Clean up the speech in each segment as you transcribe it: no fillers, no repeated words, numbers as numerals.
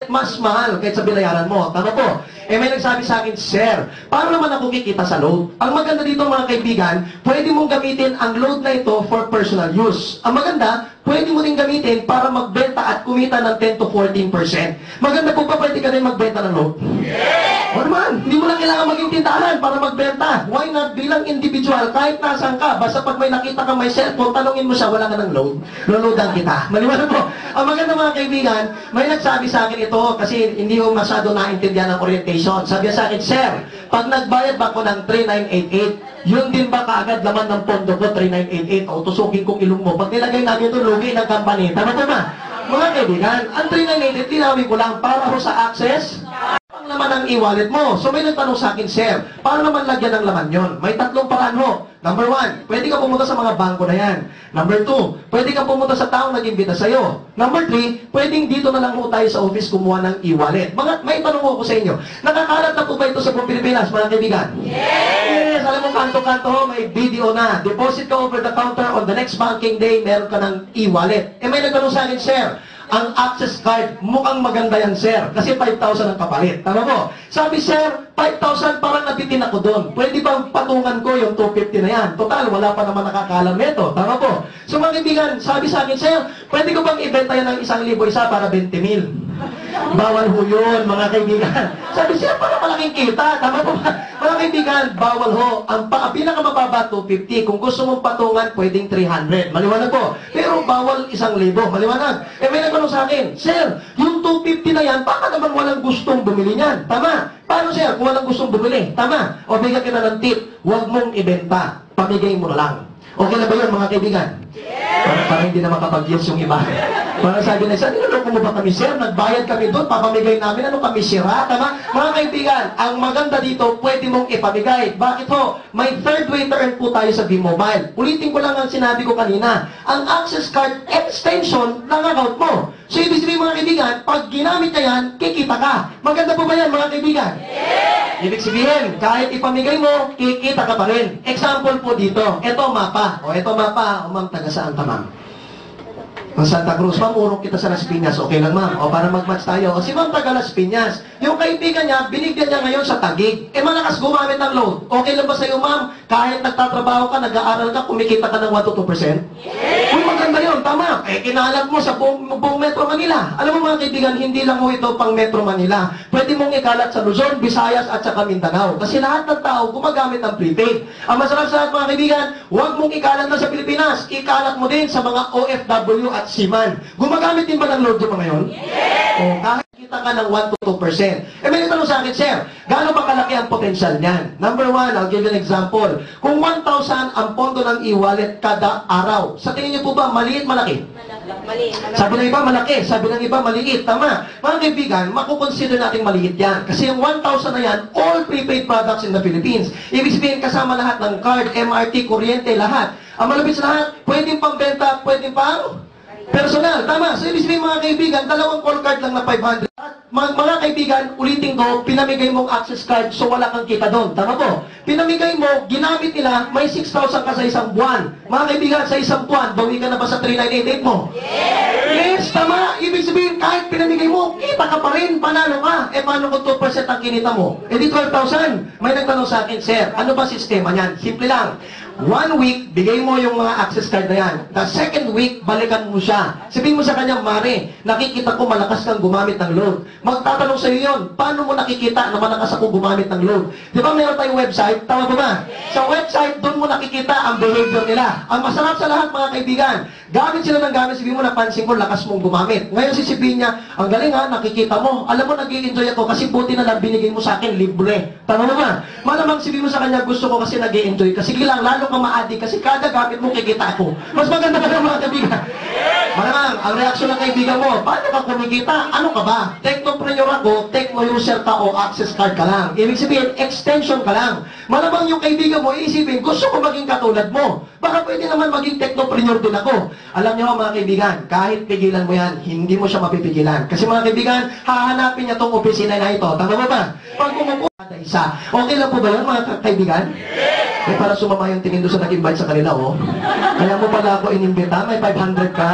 mas mahal kaysa binayaran mo. Tama po? Eh may nagsabi sa akin, Sir, paano naman ako kikita sa load? Ang maganda dito mga kaibigan, pwede mong gamitin ang load na ito for personal use. Ang maganda, pwede mo rin gamitin para magbenta at kumita ng 10 to 14%. Maganda po ba pwede ka rin magbenta ng load? Yeah! O naman, hindi mo lang kailangan maging tindahan para magbenta. Why not bilang individual, kahit nasaan ka, basta pag may nakita kang may cellphone, tanungin mo siya, wala ka ng load. Loloadan kita. Maliwanag po. Ang maganda mga kaibigan, may nagsabi sa akin ito kasi hindi ko masyado naintindihan ng orientation. Sabi sa akin, Sir, pag nagbayad ba ko ng 3988, yun din ba kaagad laman ng pondo ko, 3988, o tusukin kong ilong mo? Pag nilagay namin ito, lugi ng company. Tama ba? Mga kaibigan, ang 3988, tinawin ko lang para ho sa access, ang laman ng e-wallet mo. So may nagtanong sa akin, Sir, paano naman lagyan ng laman yon? May tatlong paraan ho. Number 1, pwede ka pumunta sa mga bangko na yan. Number 2, pwede ka pumunta sa taong nag-imbita sa'yo. Number 3, pwedeng dito na lang ho tayo sa office kumuha ng e-wallet. May tanong ko sa inyo, nakakalat na po ba ito sa Pilipinas, mga kaibigan? Yes! Alam mo, kanto-kanto ho, may video na. Deposit ka over the counter on the next banking day, meron ka ng e-wallet. Eh may nagtanong sa akin, Sir, ang access card, mukhang maganda yan, Sir. Kasi 5,000 ang kapalit. Tama po? Sabi, Sir, 5,000 parang nabitin ako doon. Pwede bang patungan ko yung 250 na yan? Total, wala pa naman nakakalam nito. Tama po? So mga kaibigan, sabi sa akin, Sir, pwede ko bang ibenta yan ng 1,000 isa para 20,000? Bawal ho yun, mga kaibigan. Sabi, Sir, para malaking kita. Tama po ba? Mga kaibigan, bawal ho. Ang pinakamababa, 250. Kung gusto mong patungan, pwedeng 300. Maliwanag po. Pero bawal 1,000. Maliwanag. Eh, may nagtanong sa akin, Sir, yung 250 na yan, baka naman walang gustong bumili niyan. Tama. Paano, Sir, kung walang gustong bumili? Tama. O bigyan kita ng tip, huwag mong ibenta. Pamigay mo na lang. Okay na ba yun, mga kaibigan? Para hindi na makapag-yes yung iba. Para sabi na isa, niloloko mo ba kami, Sir? Nagbayad kami doon, papamigay namin, ano kami, sira? Tama? Mga kaibigan, ang maganda dito, pwede mong ipamigay. Bakit ho? May third way to earn po tayo sa V-Mobile. Ulitin ko lang ang sinabi ko kanina. Ang access card extension ng account mo. So, ibig sabihin mga kaibigan, pag ginamit ka yan, kikita ka. Maganda po ba yan, mga kaibigan? Ibig sabihin, kahit ipamigay mo, kikita ka pa rin. Example po dito, ito mapa. O, ito mapa. O, ma'am, taga saan ka, ma'am? Ang Santa Cruz, ma'am, urong kita sa Las Piñas. Okay lang, ma'am. O, para mag-match tayo. O, si ma'am taga Las Piñas. Yung kaibigan niya, binigyan niya ngayon sa Taguig. Eh, malakas gumamit ng load. Okay lang ba sa'yo, ma'am? Kahit nagtatrabaho ka, nag-aaral ka, kumikita ka ng 1 to 2%? Uy, maganda yun. Tama. Eh, kinalat mo sa buong Metro Manila. Alam mo, mga kaibigan, hindi lang mo ito pang Metro Manila. Pwede mong ikalat sa Luzon, Visayas, at saka Mindanao. Kasi lahat ng tao gumagamit ng prepaid. Ang masarap sa lahat, mga kaibigan, huwag mong ikalat na sa Pilipinas. Ikalat mo din sa mga OFW at Seaman. Gumagamit din ba ng load mo ngayon? O, kahit kita ka ng 1 to 2%. Eh, may natanong sa akin, Sir, gaano ba kalaki ang potensyal niyan? Number 1, I'll give you an example. Kung 1,000 ang pondo ng e-wallet kada araw, sa tingin niyo po ba, maliit, malaki? Maliit. Sabi ng iba, malaki. Sabi ng iba, maliit. Tama. Mga kaibigan, makukonsider natin maliit yan. Kasi yung 1,000 na yan, all prepaid products in the Philippines. Ibig sabihin, kasama lahat ng card, MRT, kuryente, lahat. Ang malapit sa lahat, pwedeng pang-benta, pwedeng pang personal. Tama. So, ibig sabihin, mga kaibigan, dalawang call card lang na 500. At mga kaibigan, ulitin ko, pinamigay mong access card, so wala kang kita doon. Tama po? Pinamigay mo, ginamit nila, may 6,000 ka sa isang buwan. Mga kaibigan, sa isang buwan, bawi ka na ba sa 3988 mo? Yes, tama. Ibig sabihin, kahit pinamigay mo, kita ka pa rin, panalo ka. Eh, paano kung 2% ang kinita mo? Eh, di 12,000. May nagtanong sa akin, Sir, ano ba sistema niyan? Simple lang. 1 week, bigay mo yung mga access card na yan. The second week, balikan mo siya. Sabihin mo sa kanya, Mare, nakikita ko malakas kang gumamit ng load. Magtatanong sa iyo yun, paano mo nakikita na malakas ako gumamit ng load? Di ba meron tayong website? Tama ba ba? Sa website, doon mo nakikita ang behavior nila. Ang masarap sa lahat, mga kaibigan, gamit sila ng gamit, sabihin mo, napansin ko, lakas mong gumamit. Ngayon sisibihin niya, ang galing ha, nakikita mo. Alam mo, nag-i-enjoy ako kasi buti na lang binigay mo sa akin, libre. Tama ba ba? Malamang sabihin mo sa kanya, gusto ko kasi nag-i-enjoy. Kasi lang, lalo ka ma-addict kasi kada gamit mo kikita ako. Mas maganda ka ng mga kaibigan. Malamang, ang reaksyon ng kaibigan mo, paano ka kumikita? Ano ka ba? Technopreneur ako, techno user ka o access card ka lang. Ibig sabihin, extension ka lang. Malamang yung kaibigan mo, iisipin, gusto ko maging katulad mo. Baka pwede naman maging technopreneur din ako. Alam niyo mga kaibigan, kahit pigilan mo yan, hindi mo siya mapipigilan. Kasi mga kaibigan, hahanapin niya tong opisina na ito. Tama ba ba? Pag umupo, isa. Okay lang po ba yun, mga kaibigan? Eh, para sumama yung tingin doon sa nag-invite sa kanila, oh. Kaya mo pala ako inimbita, may 500 ka.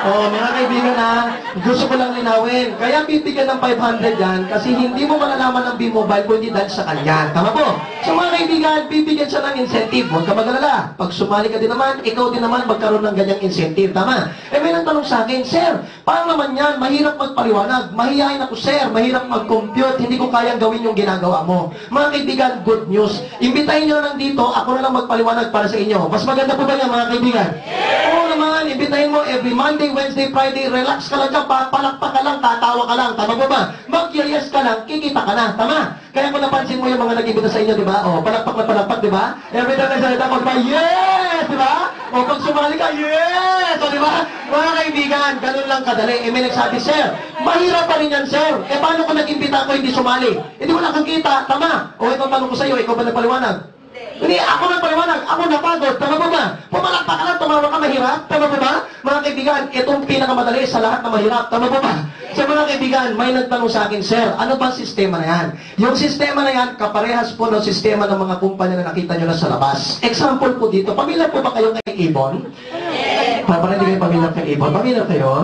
Mga kaibigan gusto ko lang linawin. Kaya bibigyan ng 500 yan kasi hindi mo malalaman ng B-Mobile kung hindi dahil sa kanya. Tama po? So mga kaibigan, bibigyan siya ng incentive. Huwag ka mag-alala. Pag sumali ka din naman, ikaw din naman magkaroon ng ganyang incentive. Tama? May nagtanong sa akin, Sir, paano naman yan? Mahirap magpaliwanag. Mahihayin ako, Sir. Mahirap mag-compute. Hindi ko kayang gawin yung ginagawa mo. Mga kaibigan, good news. Imbitahin nyo na lang dito. Ako na lang magpaliwanag para sa inyo. Mas maganda po ba yan, mga kaibigan? Oo naman. Imbitahin mo every Monday, Wednesday, Friday. Relax ka lang dyan. Palakpak ka lang. Tatawa ka lang. Tama ba ba? Mag-yes ka lang. Kikita ka na. Tama? Kaya kung napansin mo yung mga nag-imbita sa inyo, di ba? Palakpak na palakpak, di ba? Every time na salita ko, yes! Di ba? Pag sumali ka, yes! O, di ba? Mga kaibigan, ganun lang kadali. May nagsabi, Sir, mahirap pa rin yan, Sir. Paano kung nag-imbita ako hindi sumali? Hindi wala kang kita. Tama? O, ito tanong ko sa iyo, ikaw ba nagpaliwanag? Hindi, ako nagpaliwanag. Ako napagod. Tama ba ba? Pumalakpak ka lang, tumawa ka, mahirap. Tama ba ba? Mga kaibigan, itong pinakamadali sa lahat na mahirap. Tama ba ba? So mga kaibigan, may nagtanong sa akin, Sir, ano ba sistema na yan? Yung sistema na yan, kaparehas po ng sistema ng mga kumpanya na nakita nyo na sa labas. Example po dito, pamilya po ba kayo kay Avon? Parang hindi kayo pamilya kay Avon. Pamilya kayo?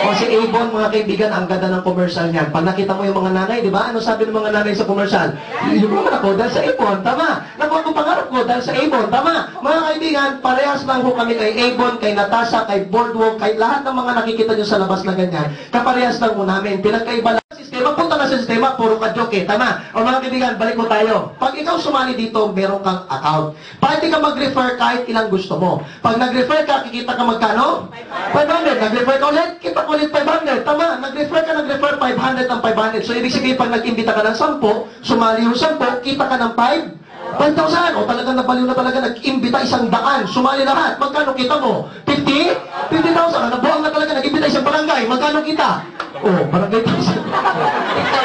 O si Avon, mga kaibigan, ang ganda ng commercial niyan. Pag nakita mo yung mga nanay, di ba? Ano sabi ng mga nanay sa commercial? Yung mga ako dahil sa Avon, tama. Nakuha ko pangarap ko dahil sa Avon, tama. Mga kaibigan, parehas lang po kami kay Avon, kay Natasha, kay Boardwalk, kay lahat ng mga nakikita nyo sa labas na ganyan. Kaparehas lang mo namin. Pinagkaiba lang sistema, punta na sa sistema, puro ka joke tama. O mga kaibigan, balik mo tayo. Pag ikaw sumali dito, meron kang account. Pwede ka mag-refer kahit ilang gusto mo. Pag nag-refer ka, kikita ka magkano? 500. Nag-refer ka ulit, kita ko ulit 500. Tama, nag-refer 500 ng 500. So, ibig sabihin, pag nag-imbita ka ng 10, sumali yung 10, kita ka ng 5,000. O talagang nabaliw na talaga, nag-imbita 100. Sumali lahat. Magkano kita mo? 50,000. Nabuang na talaga, nag-imbita isang barangay. Magkano kita? Barangay 1,000.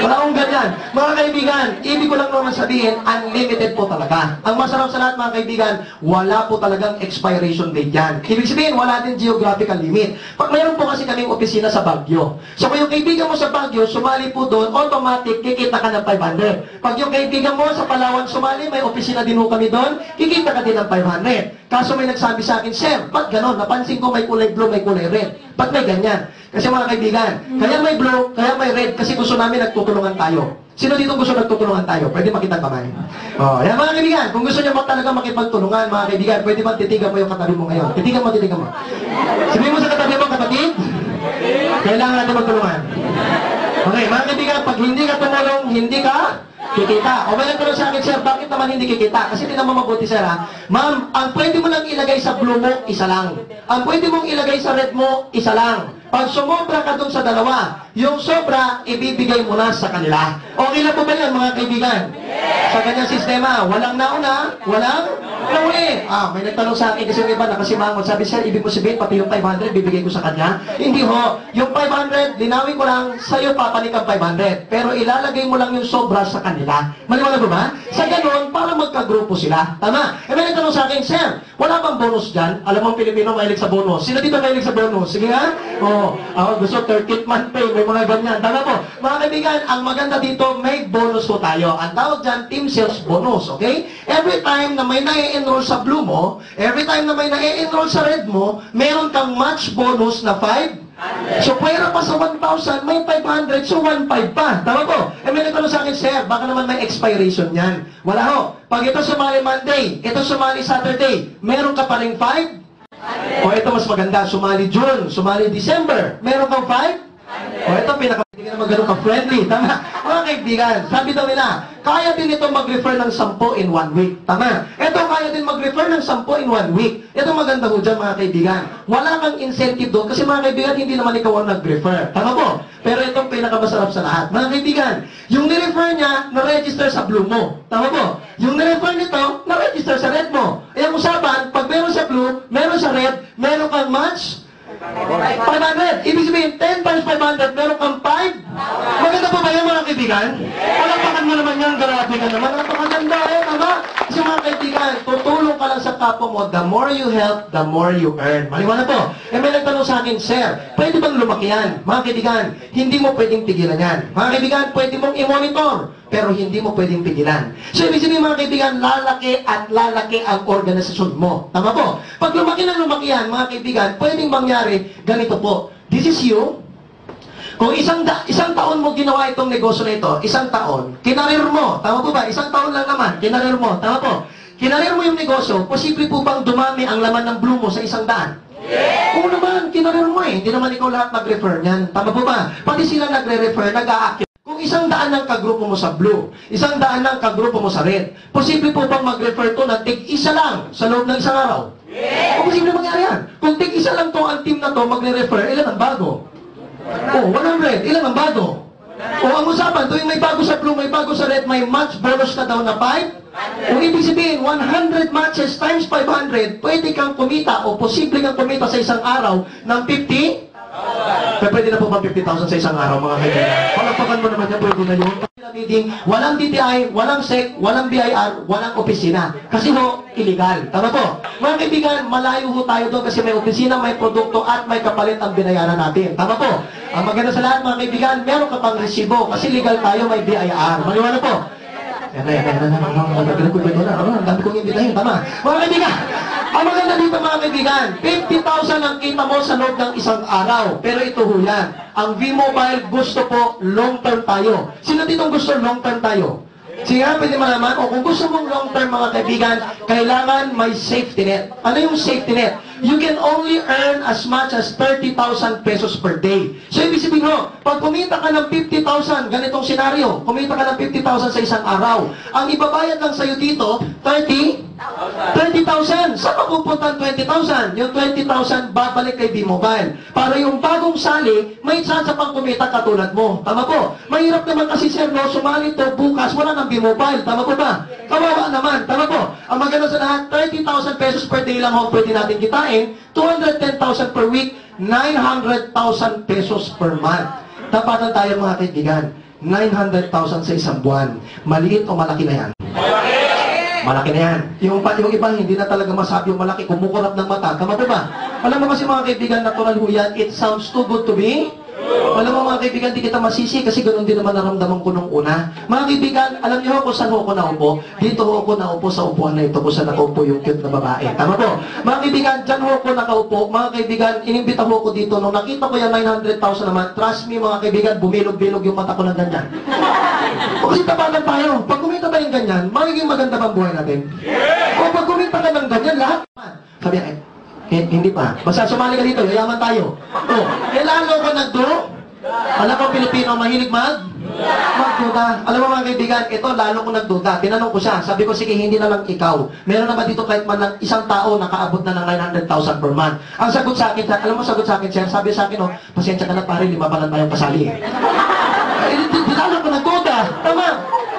Wala akong ganyan. Mga kaibigan, ibig ko lang naman sabihin, unlimited po talaga. Ang masarap sa lahat, mga kaibigan, wala po talagang expiration date yan. Ibig sabihin, wala din geographical limit. Pag mayroon po kasi kaming opisina sa Baguio. So kung yung kaibigan mo sa Baguio, sumali po doon, automatic, kikita ka ng 500. Pag yung kaibigan mo sa Palawan sumali, may opisina din ho kami doon, kikita ka din ng 500. Kaso may nagsabi sa akin, Sir, ba't ganon? Napansin ko may kulay blue, may kulay red. Ba't may ganyan? Kasi mga kaibigan, kaya may blue, kaya may red, kasi gusto namin nagtutulungan tayo. Sino dito gusto nagtutulungan tayo? Pwede makita kamay. Yan mga kaibigan, kung gusto niyo talaga makipagtulungan, mga kaibigan, pwede ba titigan mo yung katabi mo ngayon? Titigan mo. Sabihin mo sa katabi mo, kapatid, kailangan natin magtulungan. Okay, mga kaibigan, pag hindi ka tumulong, hindi ka kikita. O may nagtanong sa akin, Sir, bakit naman hindi kikita? Kasi tinan mo mabuti, Sir, ha? Ma'am, ang pwede mo lang ilagay sa blue mo, isa lang. Ang pwede mong ilagay sa red mo, isa lang. Pag sumobra ka dun sa dalawa, yung sobra, ibibigay mo na sa kanila. Okay na po ba yan, mga kaibigan? Sa kanyang sistema, walang nauna, walang nauli. May nagtanong sa akin kasi yung iba nakasimangot. Sabi, Sir, ibig mo sabihin, pati yung 500, bibigay ko sa kanya? Hindi ho. Yung 500, linawin ko lang, sa'yo papanik ang 500. Pero ilalagay mo lang yung sobra sa kanila. Maliwanag ba ba? Sa ganun, para magkagrupo sila. Tama? May nagtanong sa akin, Sir, wala bang bonus dyan? Alam mo, Pilipino, mahilig sa bonus. Sino dito mahilig sa bonus? Sige nga? Gusto 30th month pay, may mga ganyan. Tama po. Mga kaibigan, ang maganda dito, may bonus po tayo. Ang tawag dyan, team sales bonus, okay? Every time na may na-enroll sa blue mo, every time na may na-enroll sa red mo, meron kang match bonus na 5. So, pwera pa sa 1,000, may 500, so 1,500 pa. Tama po? May nagtanong sa akin, Sir, baka naman may expiration yan. Wala ho. Pag ito sumali Monday, ito sumali Saturday, meron ka pa rin 5? O ito mas maganda, sumali June, sumali December, meron kang 5? O ito hindi ka naman ganun ka-friendly, tama? Mga kaibigan, sabi daw nila, kaya din ito mag-refer ng 10 in 1 week, tama? Ito kaya din mag-refer ng 10 in 1 week. Ito maganda ho dyan, mga kaibigan. Wala kang incentive doon, kasi mga kaibigan, hindi naman ikaw ang nag-refer, tama po? Pero itong pinakamasarap sa lahat. Mga kaibigan, yung nirefer niya, na-register sa blue mo, tama po? Yung nirefer nito, na-register sa red mo. E ang usapan, pag meron sa blue, meron sa red, meron kang match, 500. Ibig sabihin, 10 times 500, meron kang 5? Maganda pa ba yan, mga kaibigan? Palakpakan mo naman yan, grabe ka naman. Napakaganda tama? Kasi mga kaibigan, tutulong ka lang sa kapwa mo, the more you help, the more you earn. Maliwanag po. May nagtanong nagtanong sa akin, Sir, pwede bang lumaki yan? Mga kaibigan, hindi mo pwedeng pigilan yan. Mga kaibigan, pwede mong i-monitor, pero hindi mo pwedeng pigilan. So, ibig sabihin mga kaibigan, lalaki at lalaki ang organisasyon mo. Tama po? Pag lumaki ng lumaki yan, mga kaibigan, pwedeng mangyari, ganito po. This is you. Kung isang taon mo ginawa itong negosyo na ito, isang taon, kinarir mo, tama po ba? Isang taon lang naman, kinarir mo, tama po? Kinarir mo yung negosyo, posible po bang dumami ang laman ng blue mo sa 100? Yes! Oo naman, kinarir mo eh. Hindi naman ikaw lahat nag-refer niyan. Tama po ba? Pati sila nagre-refer, nag-a-active. Kung 100 ng kagrupo mo sa blue, 100 ng kagrupo mo sa red, posible po bang mag-refer to na tig-isa lang sa loob ng isang araw? Yes! O posible mangyari yan. Kung tig-isa lang to ang team na to magre-refer, ilan ang bago? Oh, 100. Ilan ang bago? O ang usapan, tuwing may bago sa blue, may bago sa red, may match bonus ka daw na 5. O ibig sabihin, 100 matches times 500, pwede kang kumita o posible kang kumita sa isang araw ng 50. Pwede na po ba 50,000 sa isang araw, mga kaibigan? Palagpakan mo naman yan, pwede na yun. Meeting, walang DTI, walang SEC, walang BIR, walang opisina. Kasi ho, illegal. Tama po? Mga kaibigan, malayo ho tayo doon kasi may opisina, may produkto at may kapalit ang binayaran natin. Tama po? Ang maganda sa lahat, mga kaibigan, meron ka pang resibo kasi legal tayo, may BIR. Maliwanag po? Yan na. Ang dami kong imbitahin. Tama. Mga kaibigan, ang maganda dito mga kaibigan, 50,000 ang kita mo sa loob ng isang araw. Pero ito ho yan. Ang V-Mobile gusto po long term tayo. Sino dito gusto long term tayo? Sige nga, pwede malaman. O kung gusto mong long term mga kaibigan, kailangan may safety net. Ano yung safety net? You can only earn as much as 30,000 pesos per day. So, ibig sabihin mo, pag kumita ka ng 50,000, ganitong senaryo, kumita ka ng 50,000 sa isang araw, ang ibabayad lang sa'yo dito, 30,000. Saan mapupunta ang 20,000? Yung 20,000 babalik kay B-Mobile. Para yung bagong sali, may chance pang kumita katulad mo. Tama po? Mahirap naman kasi sir, no, sumali to bukas, wala ng B-Mobile. Tama po ba? Kawawa naman. Tama po? Ang maganda sa lahat, 30,000 pesos per day lang ho pwede natin kitain, 210,000 per week, 900,000 pesos per month. Tapatan tayo mga kaibigan, 900,000 sa isang buwan. Maliit o malaki na yan? Malaki na yan. Yung iba, hindi na talaga masabi yung malaki, kumukurap ng mata. Tama po ba? Alam mo kasi mga kaibigan, natural ho yan, it sounds too good to be. Alam mo mga kaibigan, di kita masisi kasi ganoon din naman naramdaman ko nung una. Mga kaibigan, alam niyo kung saan ako naupo? Dito ako naupo sa upuan na ito kung saan nakaupo yung cute na babae. Tama po? Mga kaibigan, dyan ako nakaupo. Mga kaibigan, inimbita ko dito. Nung nakita ko yung 900,000 naman, trust me mga kaibigan, bumilog-bilog yung mata ko ng ganyan. Kasi tabalan tayo. Pag kumita ba yung ganyan, magiging maganda bang buhay natin? O pag kumita ka ng ganyan, lahat sabi niya, hindi pa. Basta sumali ka dito, yayaman tayo. Oh, lalo ko nagdo. Alam ko Pilipino mahilig magduda. Alam mo mga kaibigan, ito lalo ko nagduda. Tinanong ko siya, sabi ko sige hindi na lang ikaw. Meron na ba dito kahit man lang isang tao nakaabot na ng 900,000 per month? Ang sagot sa akin, alam mo sagot sa akin sir, sabi sa akin, oh, pasensya ka na pare, 5 pa lang tayong kasali. Lalo ko nagduda. Tama.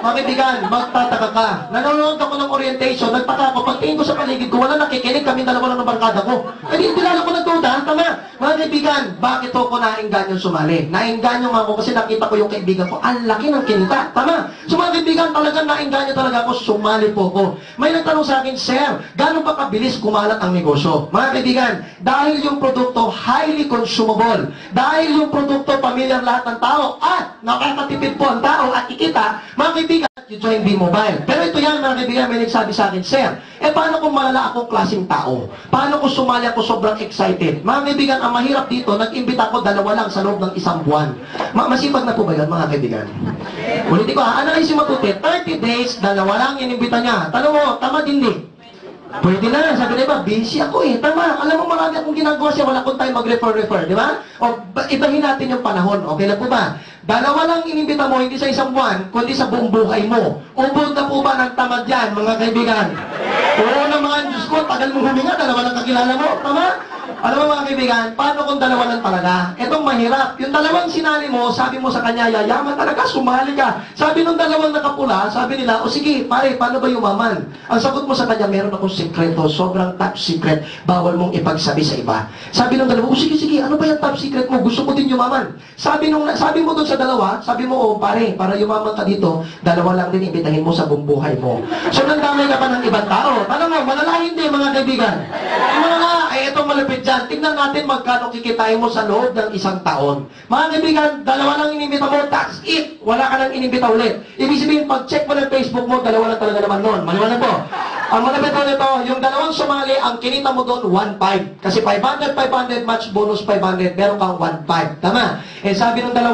Mga kaibigan, magtataka ka. Nanonood ako ng orientation, nagtaka ako, pagtingin ko sa paligid ko, wala nakikinig, kami dalawa lang ng barkada ko. Eh, di lalo ko nagduda, tama. Mga kaibigan, bakit ako nainganyo sumali? Nainganyo nga ako kasi nakita ko yung kaibigan ko, ang laki ng kinita, tama. So mga kaibigan, talagang nainganyo talaga ako, sumali po ko. May nagtanong sa akin, Sir, gano'n ba kabilis kumalat ang negosyo? Mga kaibigan, dahil yung produkto highly consumable, dahil yung produkto pamilyar lahat ng tao, at nakakatipid po ang tao at ikita, mga kaibigan, you join B-Mobile. Pero ito yan, mga kaibigan, may nagsabi sa akin, Sir, paano kung malala akong klaseng tao? Paano kung sumali ako sobrang excited? Mga kaibigan, ang mahirap dito, nag-imbita ako 2 lang sa loob ng 1 buwan. Masipag na po ba yan, mga kaibigan? Ulitin ko, analyze yung mabuti, 30 days, 2 lang inimbita niya. Tanong mo, tama din din. Pwede na, sabi na iba, busy ako eh. Tama, alam mo marami akong ginagawa siya, wala akong time mag-refer, di ba? O, ibahin natin yung panahon, okay lang po ba? 2 lang inimbita mo, hindi sa 1 buwan, kundi sa buong buhay mo. Ubod na po ba ng tamad yan, mga kaibigan? Oo naman, Diyos ko, tagal mong huminga, 2 lang kakilala mo, tama? Alam mo mga kaibigan, paano kung 2 lang talaga? Itong mahirap. Yung 2 sinali mo, sabi mo sa kanya, yayaman talaga, sumali ka. Sabi nung 2 nakapula, sabi nila, o sige, pare, paano ba yumaman? Ang sagot mo sa kanya, meron akong sikreto, sobrang top secret, bawal mong ipagsabi sa iba. Sabi nung 2, o sige, ano ba yung top secret mo? Gusto ko din yumaman. Sabi mo dun sa 2, sabi mo, oh pare, para yumaman ka dito, 2 lang din ibitahin mo sa buong buhay mo. So nandamay ka pa ng ibang tao. Paano mo, malala hindi mga kaibigan? Malala, Ay, itong malupit dyan. Tingnan natin magkano kikitain mo sa loob ng isang taon. Mga kaibigan, 2 lang inimbita mo, that's it. Wala ka nang inimbita ulit. Ibig sabihin, pag-check mo ng Facebook mo, 2 lang talaga naman nun. Maliwanag po. Ang malapit po nito, yung 2 sumali, ang kinita mo doon, 1.5. Kasi 500, 500, match bonus 500, meron kang 1.5. Tama? Eh, sabi ng 2,